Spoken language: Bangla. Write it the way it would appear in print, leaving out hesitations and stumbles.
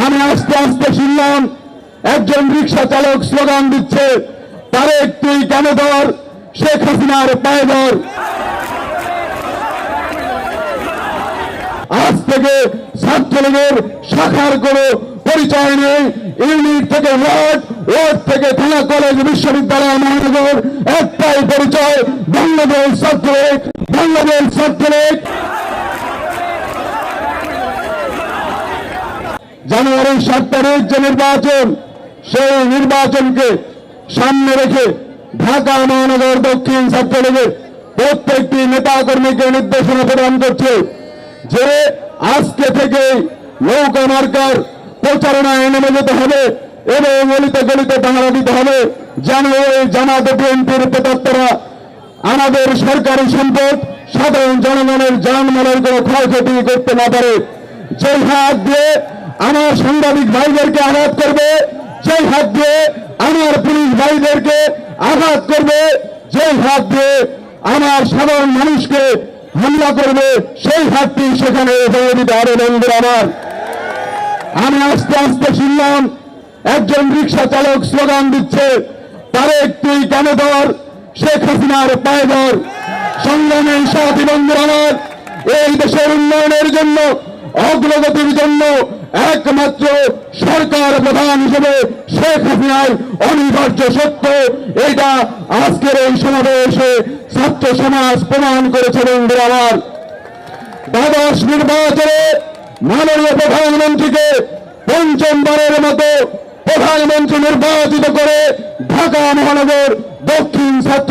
আমি আস্তে আস্তে শুনলাম একজন রিক্সা চালক স্লোগান দিচ্ছে, তারেক তুই কেন ধর, শেখ হাসিনার পায়ে ধর। আজ থেকে ছাত্রলীগের শাখার কোনো পরিচয় নেই। ইউনিট থেকে ওয়ার্ড, ওয়ার্ড থেকে থানা, কলেজ, বিশ্ববিদ্যালয়, মহানগর, একটাই পরিচয়, বাংলাদেশ ছাত্রলীগ, বাংলাদেশ ছাত্রলীগ। জানুয়ারির 7 তারিখ যে নির্বাচন, সেই নির্বাচনকে সামনে রেখে ঢাকা মহানগর দক্ষিণ ছাত্রলীগের প্রত্যেকটি নেতাকর্মীকে নির্দেশনা প্রদান করছে যে আজকে থেকে নৌকা মার্কার প্রচারণায় নেমে যেতে হবে এবং অলিতে গলিতে পাহারা দিতে হবে, যেন এই জামাত বিএনপির প্রেতাত্মারা আমাদের সরকারি সম্পদ, সাধারণ জনগণের জানমালের কোনো ক্ষয়ক্ষতি করতে না পারে। যেই হাত দিয়ে আমার সাংবাদিক ভাইদেরকে আঘাত করবে, যেই হাত দিয়ে আমার পুলিশ ভাইদেরকে আঘাত করবে, যেই হাত দিয়ে আমার সাধারণ মানুষকে হামলা করবে, সেই হাতটি সেখানে ভেঙে দিতে হবে। বন্ধুরা আমার, আমি আস্তে আস্তে শুনলাম একজন রিক্সা চালক স্লোগান দিচ্ছে, তারেক তুই কেন ধর, শেখ হাসিনার পায়ে ধর। সংগ্রামী সাথী বন্ধুরা আমার, এই দেশের উন্নয়নের জন্য, অগ্রগতির জন্য একমাত্র সরকার প্রধান হিসেবে শেখ হাসিনার অনিবার্য সত্য, এটা আজকের এই সমাবেশে ছাত্র সমাজ প্রমাণ করেছে। বন্ধুরা আমার, দ্বাদশ নির্বাচনে মাননীয় প্রধানমন্ত্রীকে পঞ্চমবারের মতো প্রধানমন্ত্রী নির্বাচিত করে ঢাকা মহানগর দক্ষিণ ছাত্র